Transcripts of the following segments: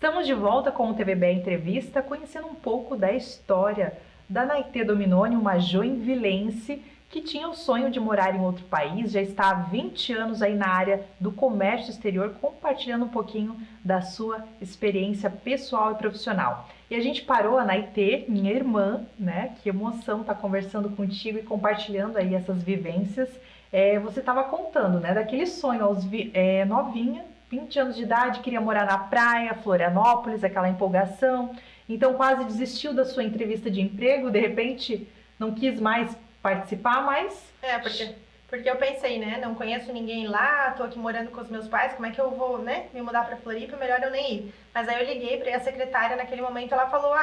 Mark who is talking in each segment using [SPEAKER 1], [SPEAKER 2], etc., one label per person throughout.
[SPEAKER 1] Estamos de volta com o TVB Entrevista, conhecendo um pouco da história da Naitê Dominoni, uma joinvilense que tinha o sonho de morar em outro país, já está há 20 anos aí na área do comércio exterior, compartilhando um pouquinho da sua experiência pessoal e profissional. E a gente parou a Naitê, minha irmã, né? Que emoção estar conversando contigo e compartilhando aí essas vivências. Você estava contando, né, daquele sonho novinha, 20 anos de idade, queria morar na praia, Florianópolis, aquela empolgação. Então quase desistiu da sua entrevista de emprego, de repente não quis mais participar, mas...
[SPEAKER 2] Porque eu pensei, né, não conheço ninguém lá, tô aqui morando com os meus pais, como é que eu vou, né, me mudar pra Floripa, melhor eu nem ir. Mas aí eu liguei pra a secretária naquele momento, ela falou,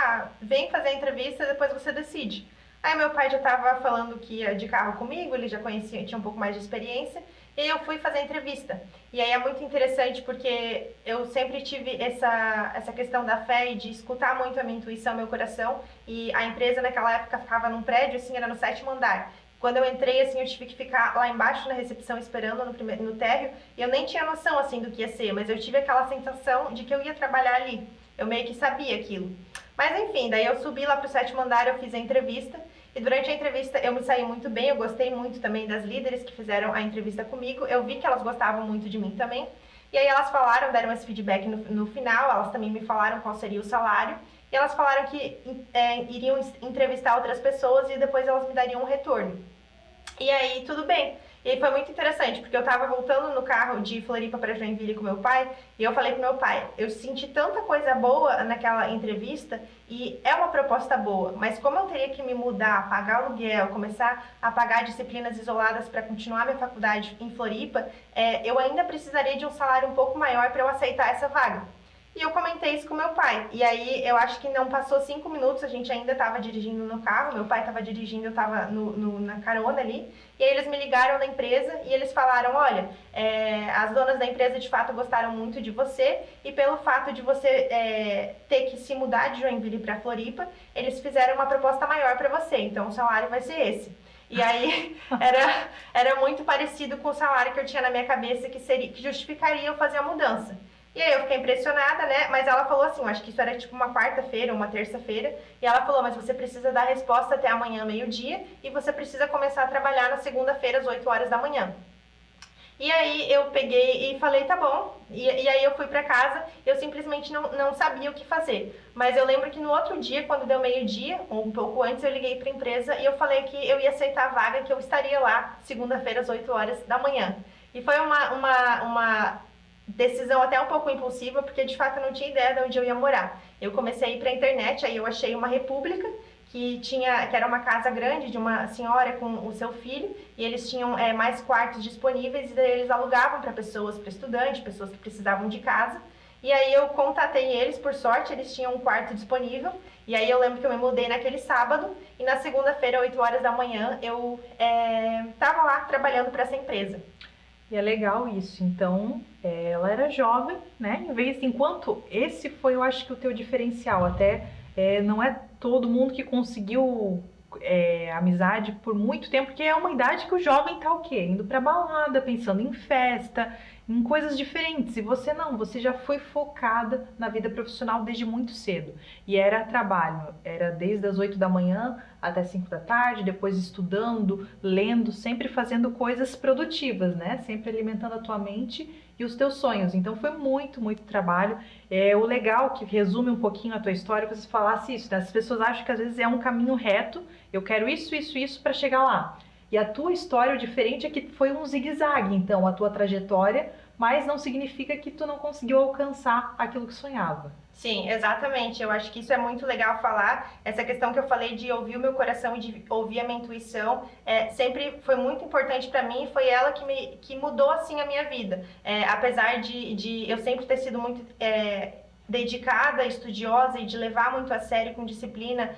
[SPEAKER 2] vem fazer a entrevista, depois você decide. Aí meu pai já tava falando que ia de carro comigo, ele já conhecia, tinha um pouco mais de experiência, e aí eu fui fazer a entrevista. E aí é muito interessante porque eu sempre tive essa questão da fé e de escutar muito a minha intuição, meu coração, e a empresa naquela época ficava num prédio, assim, era no 7º andar. Quando eu entrei, assim, eu tive que ficar lá embaixo na recepção esperando no térreo, e eu nem tinha noção, assim, do que ia ser, mas eu tive aquela sensação de que eu ia trabalhar ali. Eu meio que sabia aquilo. Mas enfim, daí eu subi lá pro 7º andar, eu fiz a entrevista, e durante a entrevista eu me saí muito bem, eu gostei muito também das líderes que fizeram a entrevista comigo, eu vi que elas gostavam muito de mim também, e aí elas falaram, deram esse feedback no final, elas também me falaram qual seria o salário, e elas falaram que iriam entrevistar outras pessoas e depois elas me dariam um retorno. E aí, tudo bem. E aí foi muito interessante, porque eu tava voltando no carro de Floripa para Joinville com meu pai, e eu falei pro meu pai, eu senti tanta coisa boa naquela entrevista, e é uma proposta boa, mas como eu teria que me mudar, pagar aluguel, começar a pagar disciplinas isoladas para continuar minha faculdade em Floripa, eu ainda precisaria de um salário um pouco maior para eu aceitar essa vaga. E eu comentei isso com meu pai. E aí, eu acho que não passou 5 minutos, a gente ainda estava dirigindo no carro, meu pai estava dirigindo, eu estava na carona ali. E aí eles me ligaram da empresa e eles falaram, olha, as donas da empresa de fato gostaram muito de você e pelo fato de você ter que se mudar de Joinville para Floripa, eles fizeram uma proposta maior para você, então o salário vai ser esse. E aí era muito parecido com o salário que eu tinha na minha cabeça que justificaria eu fazer a mudança. E aí eu fiquei impressionada, né? Mas ela falou assim, acho que isso era tipo uma quarta-feira, uma terça-feira, e ela falou, mas você precisa dar resposta até amanhã, meio-dia, e você precisa começar a trabalhar na segunda-feira, às 8 horas da manhã. E aí eu peguei e falei, tá bom. E aí eu fui pra casa, eu simplesmente não sabia o que fazer. Mas eu lembro que no outro dia, quando deu meio-dia, ou um pouco antes, eu liguei pra empresa e eu falei que eu ia aceitar a vaga, que eu estaria lá segunda-feira, às 8 horas da manhã. E foi uma decisão até um pouco impulsiva, porque de fato eu não tinha ideia de onde eu ia morar. Eu comecei a ir pra internet, aí eu achei uma república, que era uma casa grande de uma senhora com o seu filho, e eles tinham mais quartos disponíveis, e daí eles alugavam para pessoas, para estudantes, pessoas que precisavam de casa. E aí eu contatei eles, por sorte, eles tinham um quarto disponível, e aí eu lembro que eu me mudei naquele sábado, e na segunda-feira, 8 horas da manhã, eu estava lá trabalhando para essa empresa.
[SPEAKER 1] E é legal isso, então ela era jovem, né? Enquanto esse foi, eu acho que o teu diferencial, até não é todo mundo que conseguiu amizade por muito tempo, porque é uma idade que o jovem tá o quê? Indo pra balada, pensando em festa, em coisas diferentes. E você não, você já foi focada na vida profissional desde muito cedo. E era trabalho, era desde as 8 da manhã até 5 da tarde, depois estudando, lendo, sempre fazendo coisas produtivas, né? Sempre alimentando a tua mente e os teus sonhos. Então foi muito, muito trabalho. O legal, que resume um pouquinho a tua história, que você falasse isso, né? As pessoas acham que às vezes é um caminho reto, eu quero isso, isso, isso para chegar lá. E a tua história, o diferente é que foi um zigue-zague, então, a tua trajetória, mas não significa que tu não conseguiu alcançar aquilo que sonhava.
[SPEAKER 2] Sim, exatamente. Eu acho que isso é muito legal falar. Essa questão que eu falei de ouvir o meu coração e de ouvir a minha intuição, sempre foi muito importante para mim e foi ela que mudou, assim, a minha vida. Apesar de eu sempre ter sido muito dedicada, estudiosa e de levar muito a sério, com disciplina,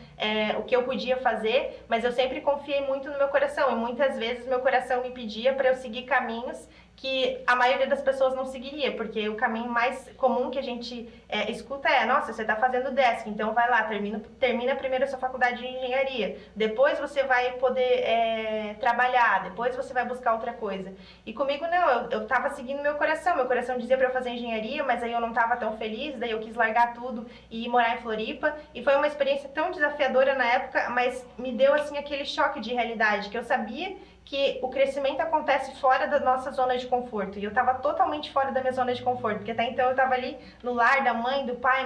[SPEAKER 2] o que eu podia fazer, mas eu sempre confiei muito no meu coração e muitas vezes meu coração me pedia para eu seguir caminhos que a maioria das pessoas não seguiria, porque o caminho mais comum que a gente escuta é, nossa, você está fazendo desk, então vai lá, termina primeiro a sua faculdade de engenharia, depois você vai poder trabalhar, depois você vai buscar outra coisa. E comigo não, eu estava seguindo meu coração dizia para eu fazer engenharia, mas aí eu não estava tão feliz, daí eu quis largar tudo e ir morar em Floripa, e foi uma experiência tão desafiadora na época, mas me deu assim aquele choque de realidade, que eu sabia que o crescimento acontece fora da nossa zona de conforto. E eu estava totalmente fora da minha zona de conforto, porque até então eu estava ali no lar da mãe, do pai,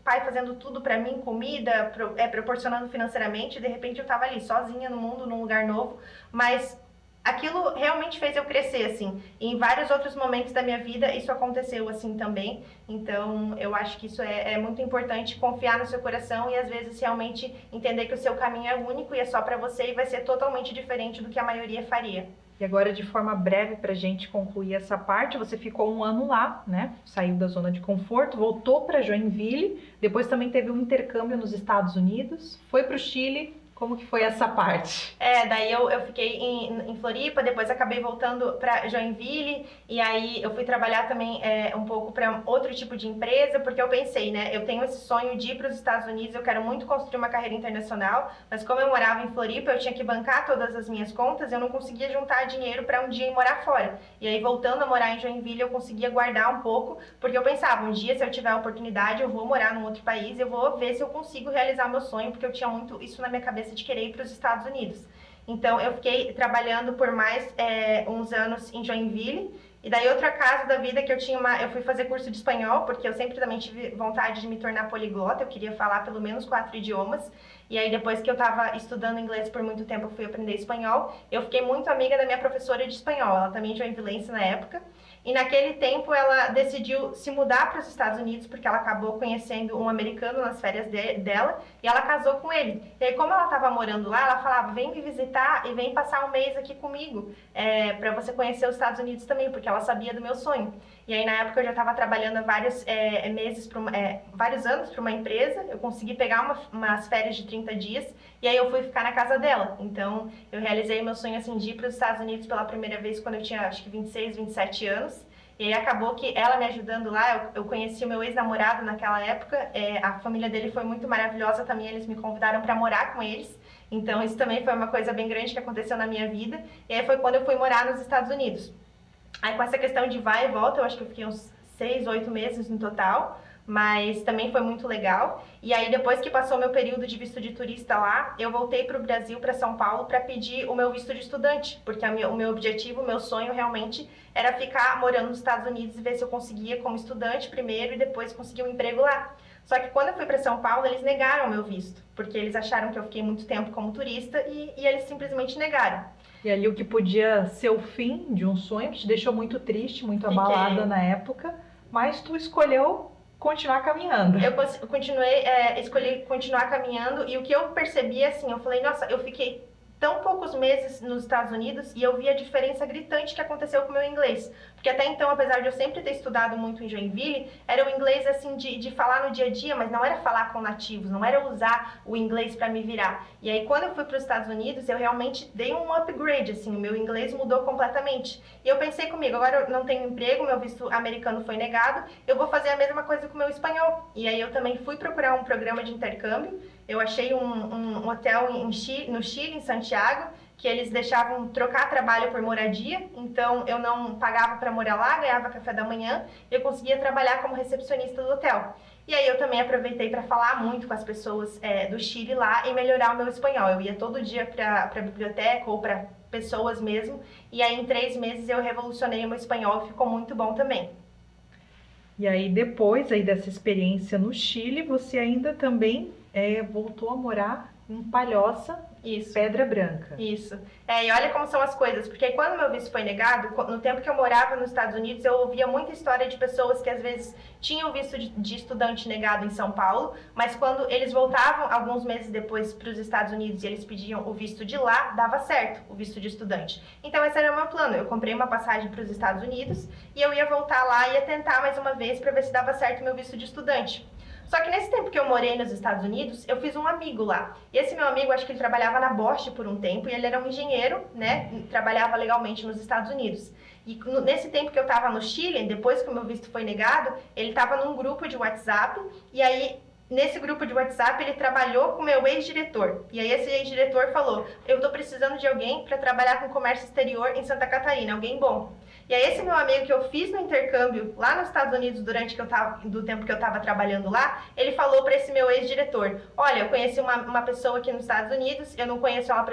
[SPEAKER 2] pai fazendo tudo para mim, comida, proporcionando financeiramente, e de repente eu estava ali sozinha no mundo, num lugar novo, mas aquilo realmente fez eu crescer, assim. E em vários outros momentos da minha vida isso aconteceu assim também. Então eu acho que isso é muito importante, confiar no seu coração e às vezes realmente entender que o seu caminho é único e é só para você e vai ser totalmente diferente do que a maioria faria.
[SPEAKER 1] E agora, de forma breve, para a gente concluir essa parte, você ficou 1 ano lá, né? Saiu da zona de conforto, voltou para Joinville, depois também teve um intercâmbio nos Estados Unidos, foi para o Chile. Como que foi essa parte?
[SPEAKER 2] Daí eu fiquei em Floripa, depois acabei voltando para Joinville, e aí eu fui trabalhar também um pouco para outro tipo de empresa, porque eu pensei, né, eu tenho esse sonho de ir para os Estados Unidos, eu quero muito construir uma carreira internacional, mas como eu morava em Floripa, eu tinha que bancar todas as minhas contas, eu não conseguia juntar dinheiro para um dia ir morar fora. E aí, voltando a morar em Joinville, eu conseguia guardar um pouco, porque eu pensava, um dia, se eu tiver a oportunidade, eu vou morar num outro país, eu vou ver se eu consigo realizar meu sonho, porque eu tinha muito isso na minha cabeça de querer ir para os Estados Unidos. Então eu fiquei trabalhando por mais uns anos em Joinville, e daí outro caso da vida que eu fui fazer curso de espanhol, porque eu sempre também tive vontade de me tornar poliglota, eu queria falar pelo menos 4 idiomas, e aí depois que eu estava estudando inglês por muito tempo, eu fui aprender espanhol, eu fiquei muito amiga da minha professora de espanhol, ela também joinvilense na época, e naquele tempo ela decidiu se mudar para os Estados Unidos, porque ela acabou conhecendo um americano nas férias dela, e ela casou com ele. E aí, como ela estava morando lá, ela falava, vem me visitar e vem passar um mês aqui comigo, para você conhecer os Estados Unidos também, porque ela sabia do meu sonho. E aí, na época, eu já estava trabalhando há vários vários anos para uma empresa, eu consegui pegar umas férias de 30 dias, e aí eu fui ficar na casa dela. Então, eu realizei meu sonho assim, de ir para os Estados Unidos pela primeira vez quando eu tinha, acho que 26, 27 anos. E aí acabou que ela me ajudando lá, eu conheci o meu ex-namorado naquela época, a família dele foi muito maravilhosa também, eles me convidaram para morar com eles. Então, isso também foi uma coisa bem grande que aconteceu na minha vida. E aí foi quando eu fui morar nos Estados Unidos. Aí com essa questão de vai e volta, eu acho que eu fiquei uns 6, 8 meses no total, mas também foi muito legal. E aí depois que passou meu período de visto de turista lá, eu voltei para o Brasil, para São Paulo, para pedir o meu visto de estudante, porque o meu objetivo, o meu sonho realmente era ficar morando nos Estados Unidos e ver se eu conseguia como estudante primeiro e depois conseguir um emprego lá. Só que quando eu fui para São Paulo, eles negaram o meu visto, porque eles acharam que eu fiquei muito tempo como turista e eles simplesmente negaram.
[SPEAKER 1] E ali o que podia ser o fim de um sonho, que te deixou muito triste, muito abalada na época, mas tu escolheu continuar caminhando.
[SPEAKER 2] Eu escolhi continuar caminhando, e o que eu percebi, assim, eu falei, nossa, eu fiquei tão poucos meses nos Estados Unidos e eu vi a diferença gritante que aconteceu com o meu inglês. Porque até então, apesar de eu sempre ter estudado muito em Joinville, era o inglês assim de falar no dia a dia, mas não era falar com nativos, não era usar o inglês para me virar. E aí quando eu fui para os Estados Unidos, eu realmente dei um upgrade, assim, o meu inglês mudou completamente. E eu pensei comigo, agora eu não tenho emprego, meu visto americano foi negado, eu vou fazer a mesma coisa com o meu espanhol. E aí eu também fui procurar um programa de intercâmbio, eu achei um hotel no Chile, em Santiago, que eles deixavam trocar trabalho por moradia, então eu não pagava para morar lá, ganhava café da manhã, e eu conseguia trabalhar como recepcionista do hotel. E aí eu também aproveitei para falar muito com as pessoas do Chile lá e melhorar o meu espanhol. Eu ia todo dia para a biblioteca ou para pessoas mesmo, e aí em 3 meses eu revolucionei o meu espanhol e ficou muito bom também.
[SPEAKER 1] E aí depois aí dessa experiência no Chile, você ainda também voltou a morar em Palhoça,
[SPEAKER 2] Isso.
[SPEAKER 1] Pedra Branca.
[SPEAKER 2] Isso. E olha como são as coisas, porque quando meu visto foi negado, no tempo que eu morava nos Estados Unidos, eu ouvia muita história de pessoas que às vezes tinham visto de estudante negado em São Paulo, mas quando eles voltavam alguns meses depois para os Estados Unidos e eles pediam o visto de lá, dava certo o visto de estudante. Então esse era o meu plano, eu comprei uma passagem para os Estados Unidos e eu ia voltar lá e ia tentar mais uma vez para ver se dava certo o meu visto de estudante. Só que nesse tempo que eu morei nos Estados Unidos, eu fiz um amigo lá. E esse meu amigo, acho que ele trabalhava na Bosch por um tempo, e ele era um engenheiro, né? Trabalhava legalmente nos Estados Unidos. E nesse tempo que eu estava no Chile, depois que o meu visto foi negado, ele estava num grupo de WhatsApp, e aí nesse grupo de WhatsApp ele trabalhou com o meu ex-diretor. E aí esse ex-diretor falou, eu estou precisando de alguém para trabalhar com comércio exterior em Santa Catarina, alguém bom. E aí esse meu amigo que eu fiz no intercâmbio lá nos Estados Unidos durante do tempo que eu estava trabalhando lá, ele falou para esse meu ex-diretor, olha, eu conheci uma pessoa aqui nos Estados Unidos, eu não conheço ela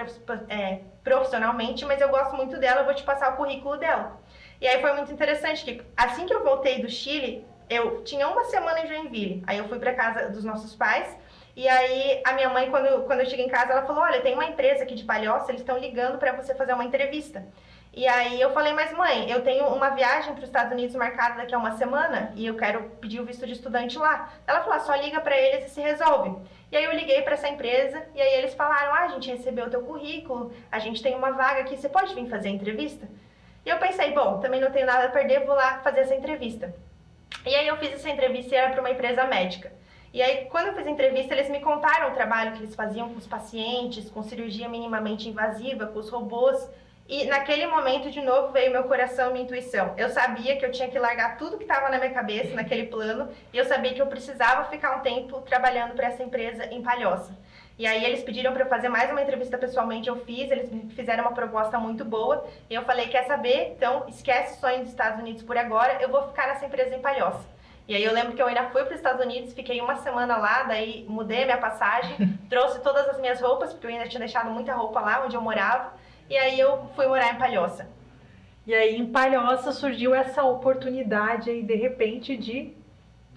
[SPEAKER 2] profissionalmente, mas eu gosto muito dela, eu vou te passar o currículo dela. E aí foi muito interessante que assim que eu voltei do Chile, eu tinha uma semana em Joinville, aí eu fui para casa dos nossos pais, e aí a minha mãe, quando eu cheguei em casa, ela falou, olha, tem uma empresa aqui de Palhoça, eles estão ligando para você fazer uma entrevista. E aí eu falei, mas mãe, eu tenho uma viagem para os Estados Unidos marcada daqui a uma semana e eu quero pedir o visto de estudante lá. Ela falou, só liga para eles e se resolve. E aí eu liguei para essa empresa e aí eles falaram, a gente recebeu o teu currículo, a gente tem uma vaga aqui, você pode vir fazer a entrevista? E eu pensei, bom, também não tenho nada a perder, vou lá fazer essa entrevista. E aí eu fiz essa entrevista e era para uma empresa médica. E aí, quando eu fiz a entrevista, eles me contaram o trabalho que eles faziam com os pacientes, com cirurgia minimamente invasiva, com os robôs. E naquele momento, de novo, veio meu coração e minha intuição. Eu sabia que eu tinha que largar tudo que estava na minha cabeça, naquele plano, e eu sabia que eu precisava ficar um tempo trabalhando para essa empresa em Palhoça. E aí eles pediram para eu fazer mais uma entrevista pessoalmente, eu fiz, eles me fizeram uma proposta muito boa, e eu falei, quer saber? Então, esquece o sonho dos Estados Unidos por agora, eu vou ficar nessa empresa em Palhoça. E aí eu lembro que eu ainda fui para os Estados Unidos, fiquei uma semana lá, daí mudei a minha passagem, trouxe todas as minhas roupas, porque eu ainda tinha deixado muita roupa lá onde eu morava, e aí eu fui morar em Palhoça.
[SPEAKER 1] E aí em Palhoça surgiu essa oportunidade aí, de repente, de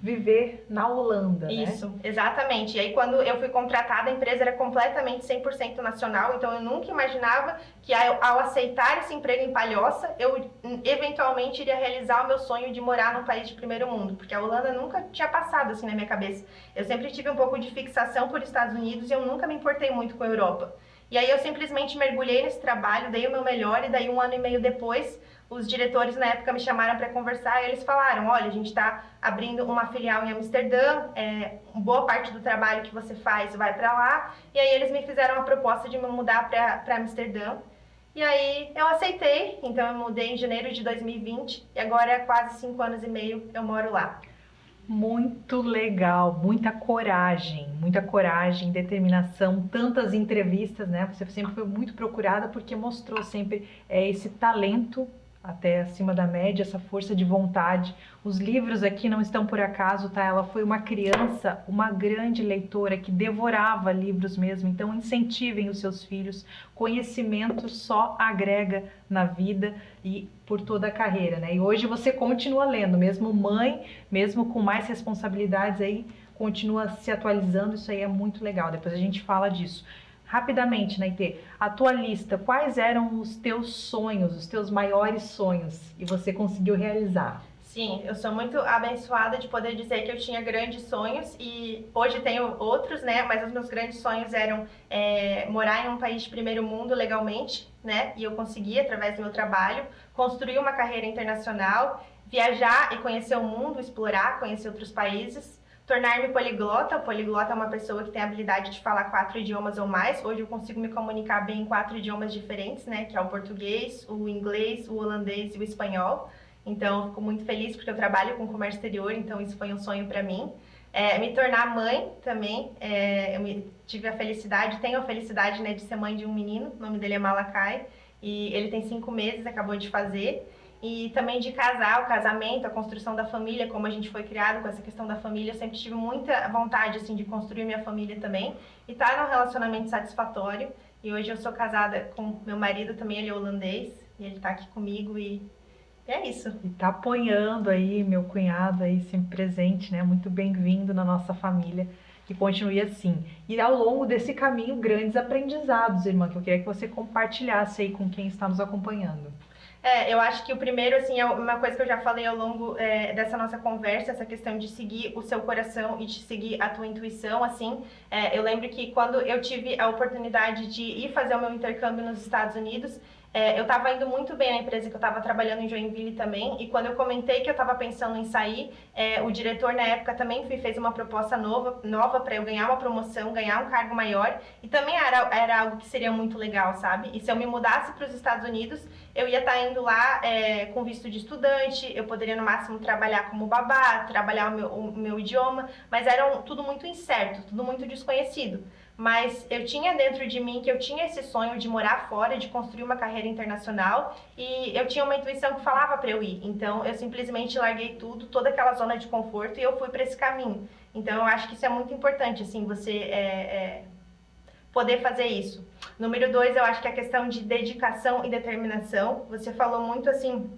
[SPEAKER 1] viver na Holanda, né?
[SPEAKER 2] Isso, exatamente. E aí quando eu fui contratada, a empresa era completamente 100% nacional, então eu nunca imaginava que ao aceitar esse emprego em Palhoça, eu eventualmente iria realizar o meu sonho de morar num país de primeiro mundo, porque a Holanda nunca tinha passado assim na minha cabeça. Eu sempre tive um pouco de fixação por Estados Unidos e eu nunca me importei muito com a Europa. E aí eu simplesmente mergulhei nesse trabalho, dei o meu melhor e daí 1 ano e meio depois, os diretores na época me chamaram para conversar e eles falaram, olha, a gente está abrindo uma filial em Amsterdã, boa parte do trabalho que você faz vai para lá. E aí eles me fizeram a proposta de me mudar para Amsterdã. E aí eu aceitei, então eu mudei em janeiro de 2020 e agora há quase 5 anos e meio eu moro lá.
[SPEAKER 1] Muito legal, muita coragem, determinação, tantas entrevistas, né? Você sempre foi muito procurada porque mostrou sempre esse talento até acima da média, essa força de vontade. Os livros aqui não estão por acaso, tá? Ela foi uma criança, uma grande leitora que devorava livros mesmo. Então incentivem os seus filhos. Conhecimento só agrega na vida e por toda a carreira, né? E hoje você continua lendo, mesmo mãe, mesmo com mais responsabilidades aí, continua se atualizando. Isso aí é muito legal. Depois a gente fala disso. Rapidamente, Naitê, a tua lista, quais eram os teus sonhos, os teus maiores sonhos e você conseguiu realizar?
[SPEAKER 2] Sim, eu sou muito abençoada de poder dizer que eu tinha grandes sonhos e hoje tenho outros, né? Mas os meus grandes sonhos eram morar em um país de primeiro mundo legalmente, né? E eu consegui através do meu trabalho construir uma carreira internacional, viajar e conhecer o mundo, explorar, conhecer outros países. Tornar-me poliglota. O poliglota é uma pessoa que tem a habilidade de falar 4 idiomas ou mais. Hoje eu consigo me comunicar bem em 4 idiomas diferentes, né? Que é o português, o inglês, o holandês e o espanhol. Então, eu fico muito feliz porque eu trabalho com comércio exterior, então isso foi um sonho para mim. Me tornar mãe também. Tive a felicidade, tenho a felicidade, né, de ser mãe de um menino. O nome dele é Malakai e ele tem 5 meses, acabou de fazer. E também de casar, o casamento, a construção da família, como a gente foi criado com essa questão da família, eu sempre tive muita vontade assim de construir minha família também e estar num relacionamento satisfatório. E hoje eu sou casada com meu marido também, ele é holandês e ele tá aqui comigo e é isso.
[SPEAKER 1] E tá apoiando aí, meu cunhado aí sempre presente, né? Muito bem-vindo na nossa família, que continue assim. E ao longo desse caminho, grandes aprendizados, irmã, que eu queria que você compartilhasse aí com quem está nos acompanhando.
[SPEAKER 2] Eu acho que o primeiro, assim, é uma coisa que eu já falei ao longo dessa nossa conversa, essa questão de seguir o seu coração e de seguir a tua intuição, assim. Eu lembro que quando eu tive a oportunidade de ir fazer o meu intercâmbio nos Estados Unidos, Eu estava indo muito bem na empresa que eu estava trabalhando em Joinville também, e quando eu comentei que eu estava pensando em sair, o diretor na época também fez uma proposta nova para eu ganhar uma promoção, ganhar um cargo maior, e também era algo que seria muito legal, sabe? E se eu me mudasse para os Estados Unidos, eu ia estar indo lá com visto de estudante, eu poderia no máximo trabalhar como babá, trabalhar o meu idioma, mas era tudo muito incerto, tudo muito desconhecido. Mas eu tinha dentro de mim que eu tinha esse sonho de morar fora, de construir uma carreira internacional, e eu tinha uma intuição que falava para eu ir. Então eu simplesmente larguei tudo, toda aquela zona de conforto, e eu fui para esse caminho. Então eu acho que isso é muito importante, assim, você poder fazer isso. Número 2, eu acho que é a questão de dedicação e determinação. Você falou muito assim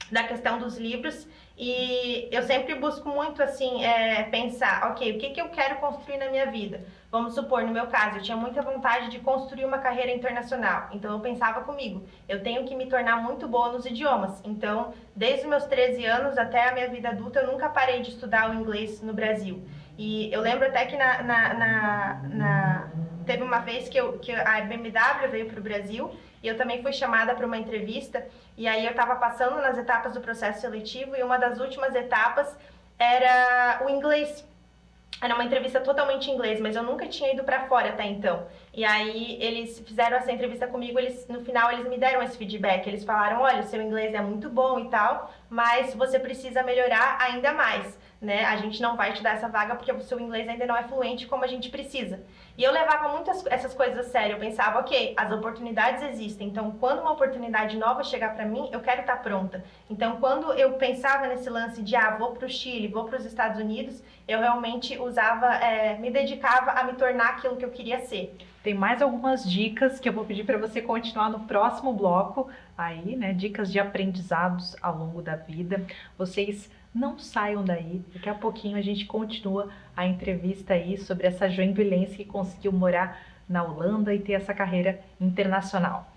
[SPEAKER 2] da questão dos livros, e eu sempre busco muito assim pensar, ok, o que eu quero construir na minha vida? Vamos supor, no meu caso, eu tinha muita vontade de construir uma carreira internacional, então eu pensava comigo, eu tenho que me tornar muito boa nos idiomas. Então, desde os meus 13 anos até a minha vida adulta, eu nunca parei de estudar o inglês no Brasil. E eu lembro até que teve uma vez que a BMW veio para o Brasil, e eu também fui chamada para uma entrevista, e aí eu estava passando nas etapas do processo seletivo, e uma das últimas etapas era o inglês. Era uma entrevista totalmente em inglês, mas eu nunca tinha ido para fora até então. E aí eles fizeram essa entrevista comigo, no final eles me deram esse feedback. Eles falaram, olha, o seu inglês é muito bom e tal, mas você precisa melhorar ainda mais, né? A gente não vai te dar essa vaga porque o seu inglês ainda não é fluente como a gente precisa. E eu levava muito essas coisas a sério. Eu pensava, ok, as oportunidades existem, então quando uma oportunidade nova chegar para mim, eu quero estar pronta. Então quando eu pensava nesse lance de, vou para o Chile, vou para os Estados Unidos, eu realmente me dedicava a me tornar aquilo que eu queria ser.
[SPEAKER 1] Tem mais algumas dicas que eu vou pedir para você continuar no próximo bloco aí, né? Dicas de aprendizados ao longo da vida. Vocês não saiam daí, daqui a pouquinho a gente continua a entrevista aí sobre essa joinvilense que conseguiu morar na Holanda e ter essa carreira internacional.